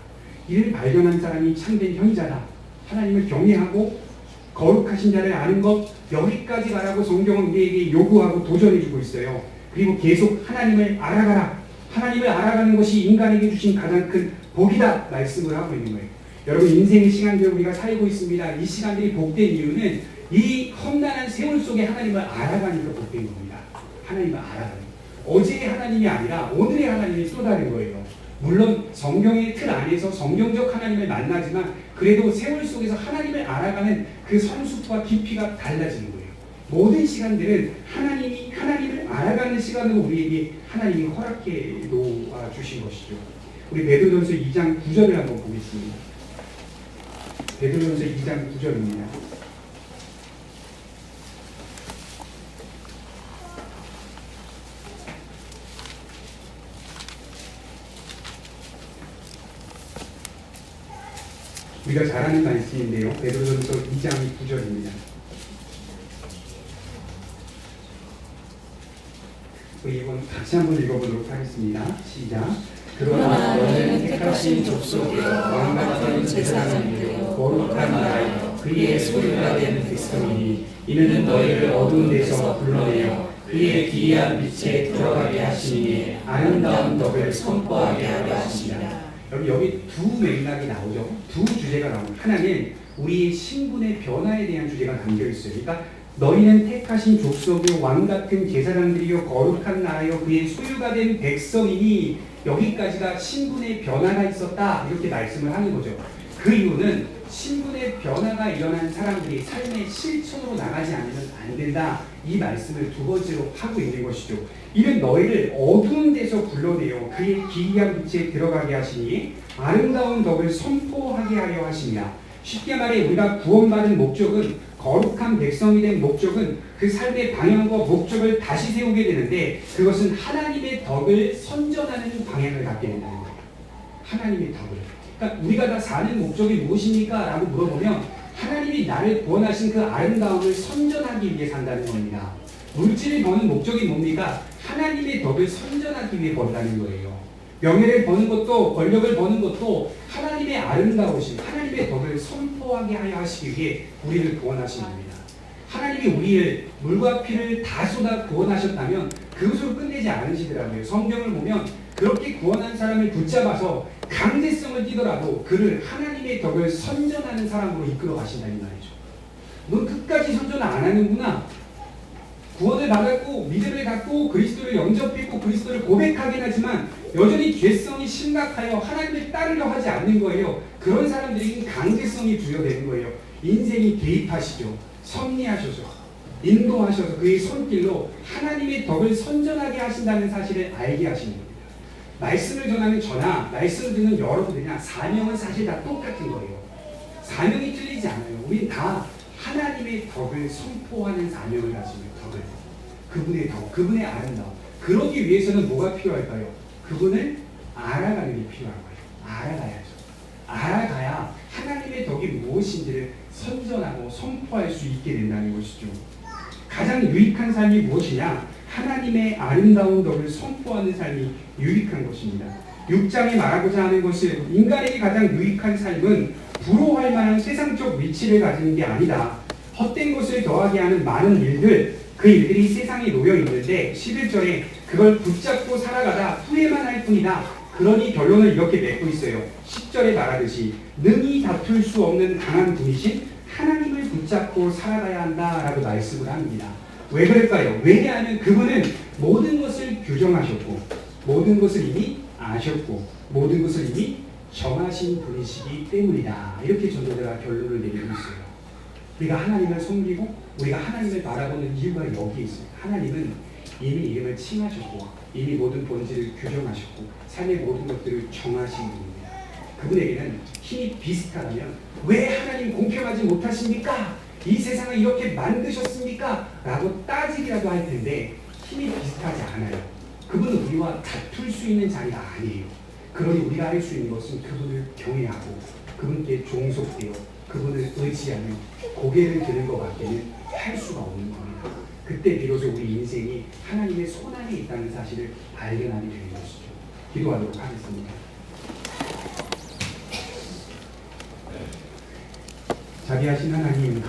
이를 발견한 사람이 참된 현자다. 하나님을 경외하고 거룩하신 자를 아는 것, 여기까지 가라고 성경은 우리에게 요구하고 도전해주고 있어요. 그리고 계속 하나님을 알아가라. 하나님을 알아가는 것이 인간에게 주신 가장 큰 복이다 말씀을 하고 있는 거예요. 여러분, 인생의 시간들 우리가 살고 있습니다. 이 시간들이 복된 이유는 이 험난한 세월 속에 하나님을 알아가니까 복된 겁니다. 하나님을 알아가는, 어제의 하나님이 아니라 오늘의 하나님이 또 다른 거예요. 물론 성경의 틀 안에서 성경적 하나님을 만나지만 그래도 세월 속에서 하나님을 알아가는 그 성숙과 깊이가 달라지는 거예요. 모든 시간들은 하나님을 알아가는 시간으로 우리에게 하나님이 허락해 놓아 주신 것이죠. 우리 베드로전서 2장 9절을 한번 보겠습니다. 베드로전서 2장 9절입니다. 우리가 잘 아는 말씀인데요. 베드로전서 2장 9절입니다. 이번 같이 한번 읽어보도록 하겠습니다. 시작. 그러나 너는 택하신 족속이요 왕 같은 제사장이요 거룩한 나라요 그의 소유가 된 백성이니 이는 너희를 어두운 데서 불러내어 그의 기이한 빛에 들어가게 하시니 아름다운 덕을 선포하게 하려 하시니라. 여기 두 맥락이 나오죠. 두 주제가 나오죠. 하나는 우리의 신분의 변화에 대한 주제가 담겨 있어요. 그러니까 너희는 택하신 족속이요 왕 같은 제사장들이요 거룩한 나라요 그의 소유가 된 백성이니, 여기까지가 신분의 변화가 있었다 이렇게 말씀을 하는 거죠. 그 이유는 신분의 변화가 일어난 사람들이 삶의 실천으로 나가지 않으면 안 된다, 이 말씀을 두 번째로 하고 있는 것이죠. 이는 너희를 어두운 데서 불러내어 그의 기이한 빛에 들어가게 하시니 아름다운 덕을 선포하게 하려 하시니라. 쉽게 말해 우리가 구원받은 목적은, 거룩한 백성이 된 목적은 그 삶의 방향과 목적을 다시 세우게 되는데 그것은 하나님의 덕을 선전하는 방향을 갖게 된다는 거예요. 하나님의 덕을. 그러니까 우리가 다 사는 목적이 무엇입니까? 라고 물어보면 하나님이 나를 구원하신 그 아름다움을 선전하기 위해 산다는 겁니다. 물질을 버는 목적이 뭡니까? 하나님의 덕을 선전하기 위해 번다는 거예요. 명예를 버는 것도 권력을 버는 것도 하나님의 아름다우신 하나님의 덕을 선포하게 하여 하시기 위해 우리를 구원하신 겁니다. 하나님이 우리를 물과 피를 다 쏟아 구원하셨다면 그것으로 끝내지 않으시더라고요. 성경을 보면 그렇게 구원한 사람을 붙잡아서 강제성을 띠더라도 그를 하나님의 덕을 선전하는 사람으로 이끌어 가신다는 말이죠. 넌 끝까지 선전 안 하는구나. 구원을 받았고 믿음을 갖고 그리스도를 영접했고 그리스도를 고백하긴 하지만 여전히 죄성이 심각하여 하나님을 따르려 하지 않는 거예요. 그런 사람들에게는 강제성이 부여되는 거예요. 인생이 개입하시죠. 섭리하셔서 인도하셔서 그의 손길로 하나님의 덕을 선전하게 하신다는 사실을 알게 하시는 겁니다. 말씀을 전하는 저나 말씀을 듣는 여러분들이나 사명은 사실 다 똑같은 거예요. 사명이 틀리지 않아요. 우린 다 하나님의 덕을 선포하는 사명을 가지고 덕을 그분의 덕, 그분의 아름다움. 그러기 위해서는 뭐가 필요할까요? 그분을 알아가는 게 필요한 거예요. 알아가야죠. 알아가야 하나님의 덕이 무엇인지를 선전하고 선포할 수 있게 된다는 것이죠. 가장 유익한 삶이 무엇이냐? 하나님의 아름다운 덕을 선포하는 삶이 유익한 것입니다. 6장에 말하고자 하는 것은 인간에게 가장 유익한 삶은 부러워할 만한 세상적 위치를 가지는 게 아니다. 헛된 것을 더하게 하는 많은 일들, 그 일들이 세상에 놓여 있는데 11절에 그걸 붙잡고 살아가다 후회만 할 뿐이다. 그러니 결론을 이렇게 맺고 있어요. 10절에 말하듯이 능히 다툴 수 없는 강한 분이신 하나님을 붙잡고 살아가야 한다라고 말씀을 합니다. 왜 그럴까요? 왜냐하면 그분은 모든 것을 규정하셨고 모든 것을 이미 아셨고 모든 것을 이미 정하신 분이시기 때문이다. 이렇게 전도자가 결론을 내리고 있어요. 우리가 하나님을 섬기고 우리가 하나님을 바라보는 이유가 여기에 있습니다. 하나님은 이미 이름을 칭하셨고 이미 모든 본질을 규정하셨고 삶의 모든 것들을 정하신 분입니다. 그분에게는 힘이 비슷하다면 왜 하나님 공평하지 못하십니까? 이 세상을 이렇게 만드셨습니까? 라고 따지기라도 할 텐데 힘이 비슷하지 않아요. 그분은 우리와 다툴 수 있는 자리가 아니에요. 그러니 우리가 할 수 있는 것은 그분을 경외하고 그분께 종속되어 그분을 의지하며 고개를 드는 것밖에는 할 수가 없는 겁니다. 그때 비로소 우리 인생이 하나님의 손안에 있다는 사실을 발견하게 되는 것이죠. 기도하도록 하겠습니다. 자비하신 하나님,